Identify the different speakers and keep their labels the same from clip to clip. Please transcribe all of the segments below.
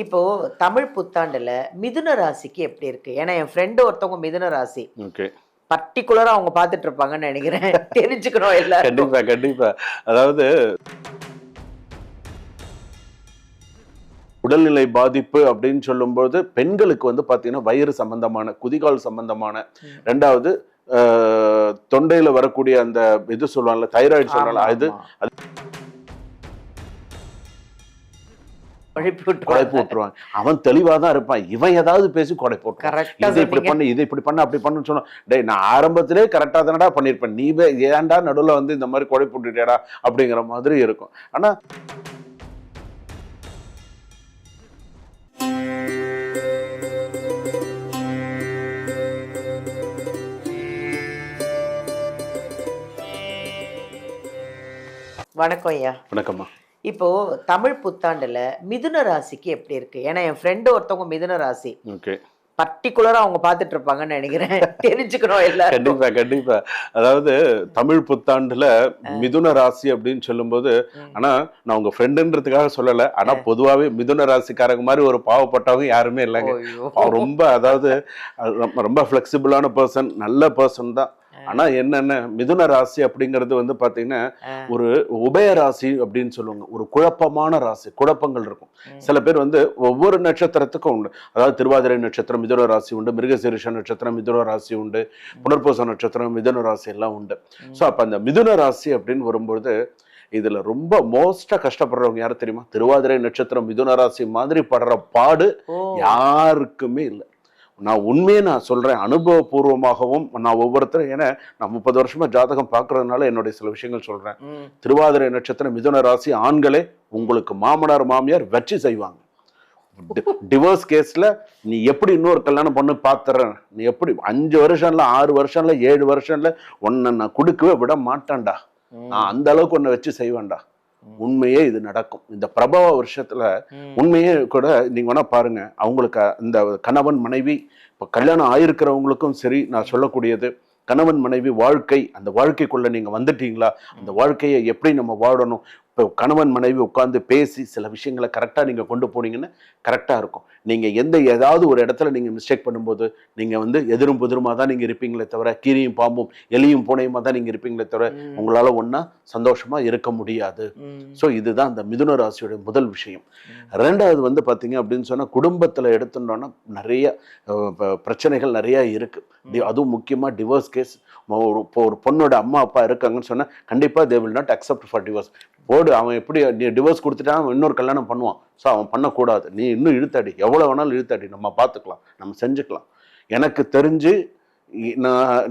Speaker 1: இப்போ தமிழ் புத்தாண்டுல மிதுன ராசிக்கு எப்படி இருக்கு? ஏன்னா என் ஃப்ரெண்டு ஒருத்தவங்க மிதுன ராசி.
Speaker 2: ஓகே.
Speaker 1: பர்ட்டிகுலரா அவங்க பார்த்துட்டு இருப்பாங்கன்னு நெனைக்கிறேன். தெரிஞ்சுக்கணும் எல்லாரும்.
Speaker 2: கண்டிப்பா, கண்டிப்பா. அதாவது உடல்நிலை பாதிப்பு அப்படின்னு சொல்லும்போது பெண்களுக்கு வந்து பாத்தீங்கன்னா வயிறு சம்பந்தமான, குதிகால் சம்பந்தமான, 2வது தொண்டையில வரக்கூடிய அந்த இது சொல்லுவாங்கல்ல, தைராய்டு சொல்றாங்க, அது குழப்பி விட்டுருவாங்க. அவன் தெளிவா தான் இருப்பான், இவன் ஏதாவது பேசி குழப்பி போட்டுருவான். இது இப்படி பண்ணு, இது இப்படி பண்ணு, அப்படி பண்ணுன்னு சொன்னா, டேய் நான் ஆரம்பத்திலே கரெக்டா தானடா பண்ணிருப்பேன், நீ ஏன்டா நடுவுல வந்து இந்த மாதிரி குழப்பி விட்டுட்டியாடா அப்படிங்கிற மாதிரி இருக்கும். ஆனா
Speaker 1: வணக்கம் ஐயா.
Speaker 2: வணக்கம்மா.
Speaker 1: இப்போ தமிழ் புத்தாண்டுல மிதுன ராசிக்கு எப்படி இருக்கு? ஏன்னா என் ஃப்ரெண்டு ஒருத்தவங்க மிதுன ராசி.
Speaker 2: ஓகே.
Speaker 1: பர்ட்டிகுலரா அவங்க பார்த்துட்டு இருப்பாங்கன்னு நெனைக்கிறேன். தெரிஞ்சுக்கணும் எல்லாரும்.
Speaker 2: கண்டிப்பா, கண்டிப்பா. அதாவது தமிழ் புத்தாண்டுல மிதுன ராசி அப்படின்னு சொல்லும்போது, ஆனா நான் உங்க ஃப்ரெண்டுன்றதுக்காக சொல்லல, ஆனா பொதுவாவே மிதுன ராசிக்காரங்க மாதிரி ஒரு பாவப்பட்டவங்க யாருமே இல்லைங்க. அவர் ரொம்ப, அதாவது ரொம்ப ஃபிளெக்சிபிளான பர்சன், நல்ல பர்சன் தான். ஆனா என்னென்ன, மிதுன ராசி அப்படிங்கிறது வந்து பாத்தீங்கன்னா ஒரு உபய ராசி அப்படின்னு சொல்லுவாங்க. ஒரு குழப்பமான ராசி, குழப்பங்கள் இருக்கும். சில பேர் வந்து ஒவ்வொரு நட்சத்திரத்துக்கும் உண்டு. அதாவது திருவாதிரை நட்சத்திரம் மிதுன ராசி உண்டு, மிருகசீரிஷ நட்சத்திரம் மிதுன ராசி உண்டு, புனர்பூச நட்சத்திரம் மிதுன ராசி எல்லாம் உண்டு. ஸோ அப்ப அந்த மிதுன ராசி அப்படின்னு வரும்பொழுது இதுல ரொம்ப மோஸ்டா கஷ்டப்படுறவங்க யாரு தெரியுமா? திருவாதிரை நட்சத்திரம் மிதுன ராசி மாதிரி படுற பாடு யாருக்குமே இல்லை. நான் உண்மையை நான் சொல்றேன், அனுபவபூர்வமாகவும் நான் ஒவ்வொருத்தரும், ஏன்னா நான் 30 வருஷமா ஜாதகம் பார்க்கறதுனால என்னுடைய சில விஷயங்கள் சொல்றேன். திருவாதிரை நட்சத்திரம் மிதுன ராசி ஆண்களே உங்களுக்கு மாமனார் மாமியார் வச்சு செய்வாங்க. டிவோர்ஸ் கேஸ்ல நீ எப்படி இன்னொரு கல்யாணம் பண்ணு பாத்துறேன், நீ எப்படி 5 வருஷம்ல 6 வருஷம்ல 7 வருஷம்ல உன்னை நான் கொடுக்கவே விட மாட்டேன்டா, நான் அந்த அளவுக்கு உன்னை வச்சு செய்வேன்டா. உண்மையே இது நடக்கும். இந்த பிரபவ வருஷத்துல உண்மையே கூட நீங்க வேணா பாருங்க. அவங்களுக்கு இந்த கணவன் மனைவி, இப்ப கல்யாணம் ஆயிருக்கிறவங்களுக்கும் சரி, நான் சொல்லக்கூடியது கணவன் மனைவி வாழ்க்கை, அந்த வாழ்க்கைக்குள்ள நீங்க வந்துட்டீங்களா, அந்த வாழ்க்கையை எப்படி நம்ம வாழணும், இப்போ கணவன் மனைவி உட்காந்து பேசி சில விஷயங்களை கரெக்டாக நீங்கள் கொண்டு போனீங்கன்னா கரெக்டாக இருக்கும். நீங்கள் ஏதாவது ஒரு இடத்துல நீங்கள் மிஸ்டேக் பண்ணும்போது நீங்கள் வந்து எதிரும் புதிருமா தான் நீங்கள் இருப்பீங்களே தவிர, கீரியும் பாம்பும் எலியும் பூனையுமா தான் நீங்கள் இருப்பீங்களே தவிர உங்களால் ஒன்றா சந்தோஷமாக இருக்க முடியாது. ஸோ இதுதான் அந்த மிதுன ராசியோட முதல் விஷயம். 2வது வந்து பார்த்தீங்க அப்படின்னு சொன்னால், குடும்பத்தில் எடுத்துட்டோன்னா நிறைய பிரச்சனைகள் நிறையா இருக்குது. அதுவும் முக்கியமாக டிவோர்ஸ் கேஸ். இப்போ ஒரு பொண்ணோட அம்மா அப்பா இருக்காங்கன்னு சொன்னால் கண்டிப்பாக they will not accept for divorce. போடு, அவன் எப்படி நீ டிவோர்ஸ் கொடுத்துட்டான், அவன் இன்னொரு கல்யாணம் பண்ணுவான். ஸோ அவன் பண்ணக்கூடாது, நீ இன்னும் இழுத்தடி, எவ்வளோ வேணாலும் இழுத்தடி, நம்ம பார்த்துக்கலாம், நம்ம செஞ்சுக்கலாம். எனக்கு தெரிஞ்சு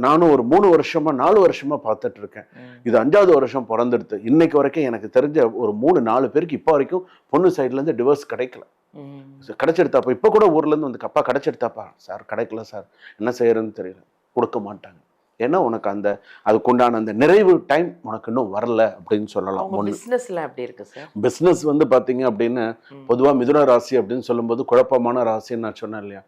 Speaker 2: நானும் ஒரு 3 வருஷமா 4 வருஷமா பார்த்துட்டு இருக்கேன். இது 5வது வருஷம் பிறந்துடுது. இன்னைக்கு வரைக்கும் எனக்கு தெரிஞ்ச ஒரு 3-4 பேருக்கு இப்போ வரைக்கும் பொண்ணு சைட்ல இருந்து டிவோர்ஸ் கிடைக்கல. கிடைச்செடுத்தாப்பா, இப்போ கூட ஊர்ல இருந்து வந்து அப்பா கிடைச்செடுத்தாப்பா சார், கிடைக்கல சார், என்ன செய்யறதுன்னு தெரியல, கொடுக்க மாட்டாங்க. ஏன்னா உனக்கு அந்த அதுக்குண்டான அந்த நிறைவு டைம் உனக்கு இன்னும் வரல அப்படின்னு சொல்லலாம். பிசினஸ் வந்து பாத்தீங்க அப்படின்னு பொதுவா மிதுன ராசி அப்படின்னு சொல்லும்போது குழப்பமான ராசின்னு நான் சொன்னேன் இல்லையா.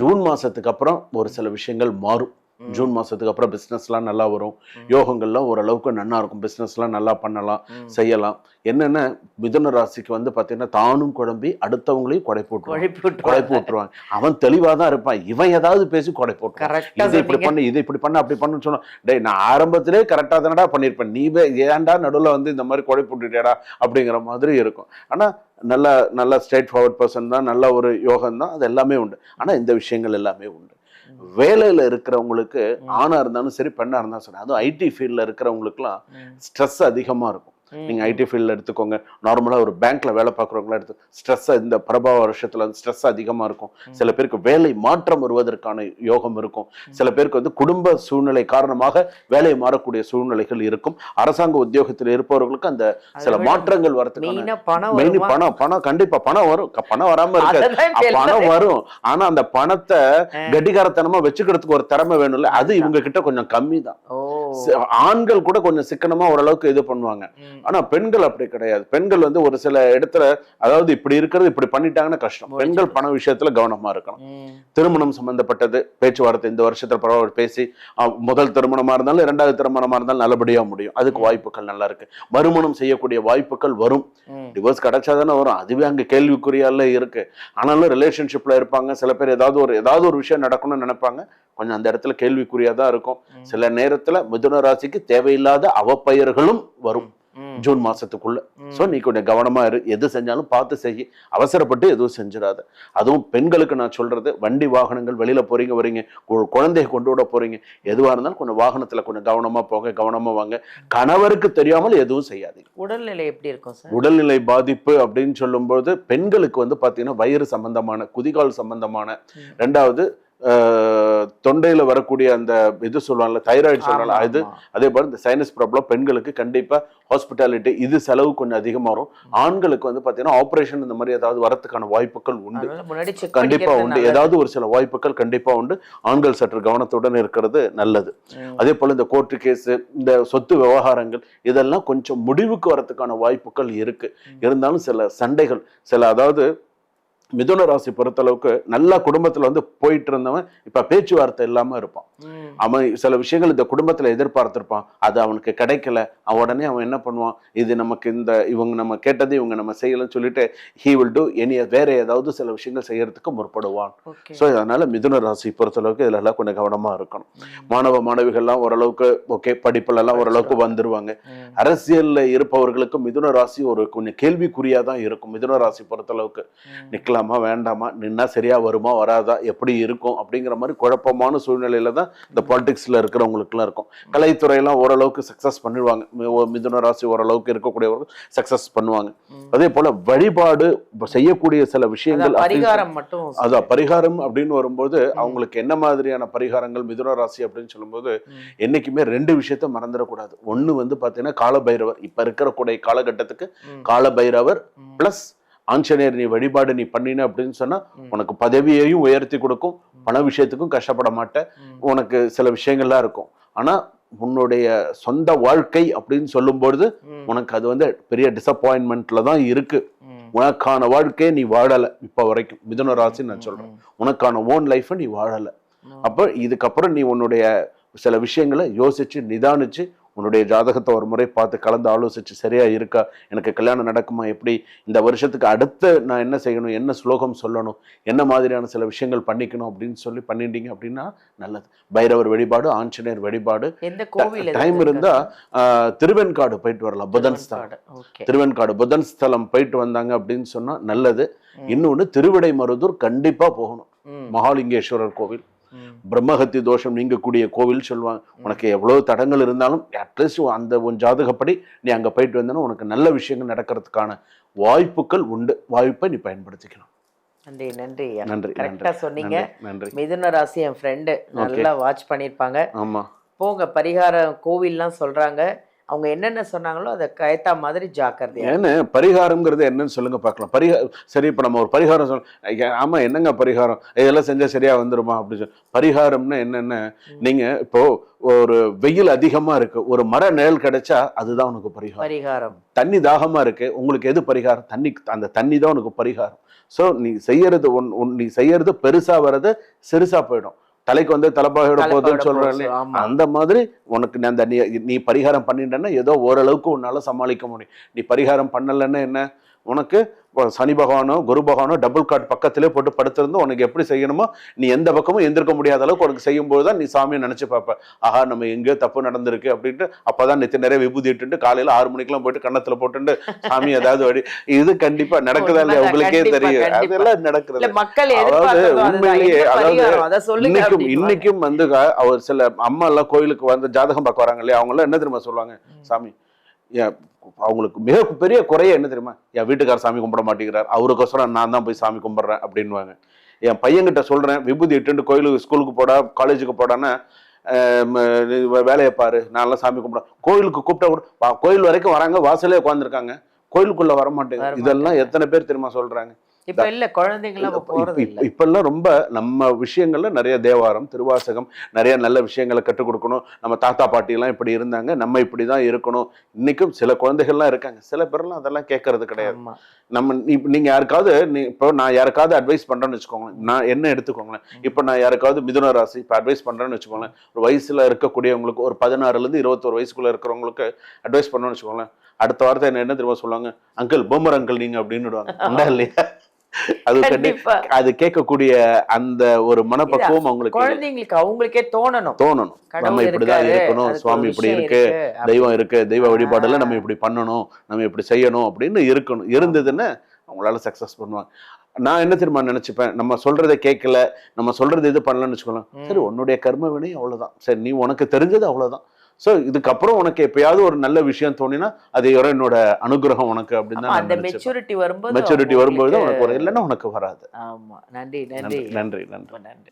Speaker 2: ஜூன் மாசத்துக்கு அப்புறம் ஒரு சில விஷயங்கள் மாறும். ஜூன் மாசத்துக்கு அப்புறம் பிசினஸ்லாம் நல்லா வரும், யோகங்கள்லாம் ஓரளவுக்கு நல்லா இருக்கும், பிசினஸ்லாம் நல்லா பண்ணலாம், செய்யலாம். என்னென்ன மிதுன ராசிக்கு வந்து பாத்தீங்கன்னா தானும் குழம்பி அடுத்தவங்களையும் குழப்பி விட்டுருவாங்க. அவன் தெளிவா தான் இருப்பான், இவன் ஏதாவது பேசி குழப்பி விட்டுருவான். இது இப்படி பண்ணு, இது இப்படி பண்ணு, அப்படி பண்ணுன்னு சொன்னா, டேய் நான் ஆரம்பத்திலே கரெக்டா தானடா பண்ணிருப்பேன், நீ ஏன்டா நடுவில் வந்து இந்த மாதிரி குழப்பி விட்டுட்டியாடா அப்படிங்கிற மாதிரி இருக்கும். ஆனா நல்ல ஸ்ட்ரெயிட் ஃபார்வர்ட் பர்சன் தான், நல்ல ஒரு யோகம் தான், அது எல்லாமே உண்டு. ஆனா இந்த விஷயங்கள் எல்லாமே உண்டு. வேலையில இருக்கிறவங்களுக்கு, ஆணா இருந்தாலும் சரி பெண்ணா இருந்தாலும் சரி, அதுவும் ஐடி ஃபீல்ட்ல இருக்கிறவங்களுக்குலாம் ஸ்ட்ரெஸ் அதிகமா இருக்கும். நீங்க ஐடி ஃபீல்ட்ல எடுத்துக்கோங்க, நார்மலா ஒரு பேங்க்ல வேலை பார்க்குறவங்களா எடுத்து ஸ்ட்ரெஸ், இந்த பிரபா வருஷத்துல ஸ்ட்ரெஸ் அதிகமா இருக்கும். சில பேருக்கு வேலை மாற்றம் வருவதற்கான யோகம் இருக்கும். சில பேருக்கு வந்து குடும்ப சூழ்நிலை காரணமாக வேலை மாறக்கூடிய சூழ்நிலைகள் இருக்கும். அரசாங்க உத்தியோகத்தில் இருப்பவர்களுக்கு அந்த சில மாற்றங்கள் வரதுக்கான பணம் கண்டிப்பா பணம் வரும். பணம் வராம இருக்காது, பணம் வரும். ஆனா அந்த பணத்தை கடிகாரத்தனமா வச்சுக்கிறதுக்கு ஒரு திறமை வேணும்ல, அது இவங்க கிட்ட கொஞ்சம் கம்மி தான். ஆண்கள் கூட கொஞ்சம் சிக்கனமா ஓரளவுக்கு இது பண்ணுவாங்க. ஆனா பெண்கள் அப்படி கிடையாது. பெண்கள் வந்து ஒரு சில இடத்துல அதாவது இப்படி இருக்கிறது இப்படி பண்ணிட்டாங்கன்னா கஷ்டம். பெண்கள் பண விஷயத்துல கவனமா இருக்கணும். திருமணம் சம்பந்தப்பட்டது பேச்சுவார்த்தை இந்த வருஷத்துல பரவாயில்ல பேசி முதல் திருமணமா இருந்தாலும் 2வது திருமணமா இருந்தாலும் நல்லபடியா முடியும். அதுக்கு வாய்ப்புகள் நல்லா இருக்கு. மறுமணம் செய்யக்கூடிய வாய்ப்புகள் வரும். டிவோர்ஸ் கிடைச்சாதானே வரும். அதுவே அங்க கேள்விக்குறியால இருக்கு. ஆனாலும் ரிலேஷன்ஷிப்ல இருப்பாங்க. சில பேர் ஏதாவது ஒரு விஷயம் நடக்கணும்னு நினைப்பாங்க. கொஞ்சம் அந்த இடத்துல கேள்விக்குறியா தான் இருக்கும். சில நேரத்துல மிதுன ராசிக்கு தேவையில்லாத அவப்பெயர்களும் வரும் ஜூன் மாசத்துக்குள்ள. சோ நீ கொஞ்சம் கவனமா இரு. எது செஞ்சாலும் பார்த்து செய்ய, அவசரப்பட்டு எதுவும் செஞ்சிடாத. அதுவும் பெண்களுக்கு நான் சொல்றது, வண்டி வாகனங்கள் வெளியில போறீங்க வரீங்க, குழந்தைய கொண்டு விட போறீங்க, எதுவா இருந்தாலும் கொஞ்சம் வாகனத்துல கொஞ்சம் கவனமா போங்க, கவனமா வாங்க. கணவருக்கு தெரியாமல் எதுவும் செய்யாதீங்க.
Speaker 1: உடல்நிலை எப்படி இருக்கும் சார்?
Speaker 2: உடல்நிலை பாதிப்பு அப்படின்னு சொல்லும்போது பெண்களுக்கு வந்து பாத்தீங்கன்னா வயிறு சம்பந்தமான, குதிகால் சம்பந்தமான, 2வது தொண்டையில வரக்கூடிய அந்த இது சொல்லுவாங்கல்ல, தைராய்டு சொல்றாங்க, அது அதே போல இந்த சைனஸ் ப்ராப்ளம் பெண்களுக்கு கண்டிப்பா ஹாஸ்பிட்டாலிட்டி இது செலவு கொஞ்சம் அதிகமா வரும். ஆண்களுக்கு வந்து பாத்தீங்கன்னா ஆபரேஷன் இந்த மாதிரி ஏதாவது வரதுக்கான வாய்ப்புகள் உண்டு, கண்டிப்பா உண்டு. ஏதாவது ஒரு சில வாய்ப்புகள் கண்டிப்பா உண்டு. ஆண்கள் சற்று கவனத்துடன் இருக்கிறது நல்லது. அதே போல இந்த கோர்ட்டு கேஸ், இந்த சொத்து விவகாரங்கள் இதெல்லாம் கொஞ்சம் முடிவுக்கு வரதுக்கான வாய்ப்புகள் இருக்கு. இருந்தாலும் சில சண்டைகள், அதாவது மிதுன ராசி பொறுத்தளவுக்கு நல்ல குடும்பத்துல வந்து போயிட்டு இருந்தவன் இப்ப பேச்சுவார்த்தை இல்லாம இருப்பான். அவன் சில விஷயங்கள் இந்த குடும்பத்துல எதிர்பார்த்திருப்பான், அது அவனுக்கு கிடைக்கல. உடனே அவன் என்ன பண்ணுவான், இது நமக்கு இவங்க நம்ம கேட்டது இவங்க நம்ம செய்யலன்னு சொல்லிட்டு he will do வேற ஏதாவது சில விஷயங்கள் செய்யறதுக்கு முற்படுவான். சோ அதனால மிதுன ராசி பொறுத்தளவுக்கு இதுல எல்லாம் கொஞ்சம் கவனமா இருக்கணும். மாணவ மாணவிகள்லாம் ஓரளவுக்கு ஓகே, படிப்புல எல்லாம் ஓரளவுக்கு வந்துருவாங்க. அரசியல்ல இருப்பவர்களுக்கு மிதுன ராசி ஒரு கொஞ்சம் கேள்விக்குறியா தான் இருக்கும். மிதுன ராசி பொறுத்தளவுக்கு நிக்கலாம் வேண்டாமா, நின்னா சரியா வருமா வராதா, எப்படி இருக்கும் அப்படிங்கிற மாதிரி குழப்பமான சூழ்நிலையில தான் இந்த பாலிடிக்ஸ்ல இருக்கிறவங்களுக்கு எல்லாம் இருக்கும். கலைத்துறையெல்லாம் ஓரளவுக்கு சக்சஸ் பண்ணிடுவாங்க. மிதுன ராசி ஓரளவுக்கு இருக்கக்கூடியவர்கள் சக்சஸ் பண்ணுவாங்க. அதே போல வழிபாடு செய்யக்கூடிய சில விஷயங்கள், அதான் பரிகாரம் அப்படின்னு வரும்போது அவங்களுக்கு என்ன மாதிரியான பரிகாரங்கள் மிதுன ராசி அப்படின்னு சொல்லும்போது என்னைக்குமே 2 விஷயத்த மறந்துடக்கூடாது. ஒண்ணு வந்து பாத்தீங்கன்னா காலபைரவர். இப்ப இருக்கிற காலகட்டத்துக்கு காலபைரவர் பிளஸ் ஆஞ்சநேயர் நீ வழிபாடு நீ பண்ணின அப்படின்னு சொன்னா உனக்கு பதவியையும் உயர்த்தி கொடுக்கும், பண விஷயத்துக்கும் கஷ்டப்பட மாட்டேன், உனக்கு சில விஷயங்கள்லாம் இருக்கும். ஆனா உன்னுடைய சொந்த வாழ்க்கை அப்படின்னு சொல்லும்போது உனக்கு அது வந்து பெரிய டிசப்பாயின்மெண்ட்ல தான் இருக்கு. உனக்கான வாழ்க்கையை நீ வாழல இப்ப வரைக்கும், மிதுன ராசி நான் சொல்றேன். உனக்கான ஓன் லைஃபை நீ வாழல. அப்ப இதுக்கப்புறம் நீ உன்னுடைய சில விஷயங்களை யோசிச்சு நிதானிச்சு உன்னுடைய ஜாதகத்தை ஒரு முறை பார்த்து கலந்து ஆலோசிச்சு சரியா இருக்கா, எனக்கு கல்யாணம் நடக்குமா, எப்படி இந்த வருஷத்துக்கு அடுத்து நான் என்ன செய்யணும், என்ன ஸ்லோகம் சொல்லணும், என்ன மாதிரியான சில விஷயங்கள் பண்ணிக்கணும் அப்படின்னு சொல்லி பண்ணிட்டீங்க அப்படின்னா நல்லது. பைரவர் வழிபாடு, ஆஞ்சநேயர் வழிபாடு, டைம் இருந்தா திருவெண்காடு போயிட்டு வரலாம். புதன் ஸ்தலம், திருவெண்காடு புதன் ஸ்தலம் போயிட்டு வந்தாங்க அப்படின்னு சொன்னா நல்லது. இன்னொன்னு திருவிடைமருதூர் கண்டிப்பா போகணும். மகாலிங்கேஸ்வரர் கோவில், பிரம்மஹத்தி தோஷம் நீங்கக்கூடிய கோவில் சொல்லுவாங்க. உனக்கு எவ்வளவு தடங்கள் இருந்தாலும் அட்லீஸ்ட் அந்த உன் ஜாதகப்படி நீ அங்க போயிட்டு வந்தனா உனக்கு நல்ல விஷயங்கள் நடக்கிறதுக்கான வாய்ப்புகள் உண்டு. வாய்ப்பை நீ பயன்படுத்திக்கலாம்.
Speaker 1: நன்றி நன்றி
Speaker 2: நன்றி.
Speaker 1: கரெக்டா சொன்னீங்க.
Speaker 2: நன்றி.
Speaker 1: மிதுன ராசி என் ஃப்ரெண்டு நல்லா வாட்ச் பண்ணிருப்பாங்க.
Speaker 2: ஆமா, போங்க
Speaker 1: பரிகாரம் கோவில்லாம் சொல்றாங்க. அவங்க என்னென்ன சொன்னாங்களோ அதை கயத்தா மாதிரி ஜாக்கிரதை.
Speaker 2: ஏன்னு பரிகாரம்ங்கிறது என்னன்னு சொல்லுங்க பார்க்கலாம். சரி, இப்ப நம்ம ஒரு பரிகாரம் ஆமா என்னங்க பரிகாரம், இதெல்லாம் செஞ்சா சரியா வந்துருமா அப்படின்னு பரிகாரம்னு என்னென்ன, நீங்க இப்போ ஒரு வெயில் அதிகமா இருக்கு, ஒரு மர நிழல் கிடைச்சா அதுதான் உனக்கு பரிகாரம். தண்ணி தாகமா இருக்கு, உங்களுக்கு எது பரிகாரம்? அந்த தண்ணி தான் உனக்கு பரிகாரம். சோ நீ செய்யறது பெருசா வர்றது சிறுசா போயிடும். தலைக்கு வந்து தலைப்பாகையோட போதுன்னு சொல்றேன். அந்த மாதிரி உனக்கு அந்த நீ பரிகாரம் பண்ணிட்டேன்னா ஏதோ ஓரளவுக்கு உன்னால சமாளிக்க முடியும். நீ பரிகாரம் பண்ணலன்னா என்ன, உனக்கு சனி பகவானோ குரு பகவானோ டபுள் கார்டு பக்கத்திலே போட்டு படுத்திருந்து உனக்கு எப்படி செய்யணுமோ நீ எந்த பக்கமும் எந்திருக்க முடியாத அளவுக்கு உனக்கு செய்யும் போதுதான் நீ சாமியை நினைச்சு பார்ப்ப. ஆஹா, நம்ம எங்கேயோ தப்பு நடந்திருக்கு அப்படின்ட்டு அப்பதான் நெத்தி நிறைய விபூதி இட்டு காலையில 6 மணிக்கெல்லாம் போயிட்டு கண்ணத்துல போட்டுட்டு சாமி ஏதாவது வழி, இது கண்டிப்பா நடக்குதா இல்லையா உங்களுக்கே தெரியும். அதெல்லாம் நடக்கிறது. அதாவது உண்மையிலேயே, அதாவது இன்னைக்கும் வந்து அவர் சில அம்மா எல்லாம் கோயிலுக்கு வந்து ஜாதகம் பார்க்க வராங்க இல்லையா, அவங்க எல்லாம் என்ன தெரியுமா சொல்லுவாங்க, சாமி அவங்களுக்கு மிக பெரிய குறைய என்ன தெரியுமா, என் வீட்டுக்கார சாமி கும்பிட மாட்டேங்கிறார், அவருக்கோசரம் நான் தான் போய் சாமி கும்பிடுறேன் அப்படின்வாங்க. என் பையன்கிட்ட சொல்றேன், விபூதி இட்டு கோயிலுக்கு ஸ்கூலுக்கு போடா காலேஜுக்கு போடான்னா வேலையை பாரு, நான்லாம் சாமி கும்பிட, கோயிலுக்கு கூப்பிட்டா கூட கோயில் வரைக்கும் வராங்க, வாசலே உட்காந்துருக்காங்க, கோயிலுக்குள்ள வர மாட்டேங்க. இதெல்லாம் எத்தனை பேர் தெரியுமா சொல்றாங்க.
Speaker 1: இப்ப இல்ல குழந்தைங்களாம் அப்ப போறது இல்ல.
Speaker 2: இப்பெல்லாம் ரொம்ப நம்ம விஷயங்கள்ல நிறைய தேவாரம் திருவாசகம் நிறைய நல்ல விஷயங்களை கற்றுக் கொடுக்கணும். நம்ம தாத்தா பாட்டி எல்லாம் இப்படி இருந்தாங்க, நம்ம இப்படிதான் இருக்கணும். இன்னைக்கும் சில குழந்தைகள்லாம் இருக்காங்க, சில பேர்லாம் அதெல்லாம் கேட்கறது கிடையாது.
Speaker 1: ஆமா.
Speaker 2: நம்ம நீங்க யாருக்காவது இப்போ நான் யாருக்காவது அட்வைஸ் பண்றேன்னு வச்சுக்கோங்களேன், நான் என்ன எடுத்துக்கோங்களேன், இப்போ நான் யாருக்காவது மிதுன ராசி இப்போ அட்வைஸ் பண்றேன்னு வச்சுக்கோங்களேன், ஒரு வயசுல இருக்கக்கூடியவங்களுக்கு ஒரு 16ல இருந்து 21 வயசுக்குள்ள இருக்கிறவங்களுக்கு அட்வைஸ் பண்ணணும்னு வச்சுக்கோங்களேன், அடுத்த வார்த்தை என்ன தெரியுமா சொல்லுவாங்க, அங்கிள் பூமர் அங்கிள் நீங்க அப்படின்னு உண்டா இல்லையா? அது
Speaker 1: கண்டிப்பா.
Speaker 2: அது கேட்கக்கூடிய அந்த ஒரு மனப்பக்குவம் அவங்களுக்கு
Speaker 1: குழந்தைங்களுக்கு அவங்களுக்கே தோணணும்.
Speaker 2: நம்ம இப்படிதான் இருக்கணும், சுவாமி இப்படி இருக்கு, தெய்வம் இருக்கு, தெய்வ வழிபாடுல நம்ம இப்படி பண்ணணும், நம்ம இப்படி செய்யணும் அப்படின்னு இருக்கணும். இருந்ததுன்னு அவங்களால சக்சஸ் பண்ணுவாங்க. நான் என்ன தெரியுமா நினைச்சுப்பேன், நம்ம சொல்றதை கேட்கல, நம்ம சொல்றது இது பண்ணலன்னு வச்சுக்கலாம், சரி உன்னுடைய கர்ம வினை அவ்வளவுதான், சரி நீ உனக்கு தெரிஞ்சது அவ்வளவுதான். சோ இதுக்கப்புறம் உனக்கு எப்பயாவது ஒரு நல்ல விஷயம் தோணினா அது என்னோட அனுகிரகம் உனக்கு அப்படின்னு தான்
Speaker 1: அந்த மெச்சூரிட்டி
Speaker 2: வரும்போது உனக்கு ஒரு இல்லைன்னா உனக்கு வராது.
Speaker 1: ஆமா. நன்றி நன்றி
Speaker 2: நன்றி நன்றி.
Speaker 1: நன்றி.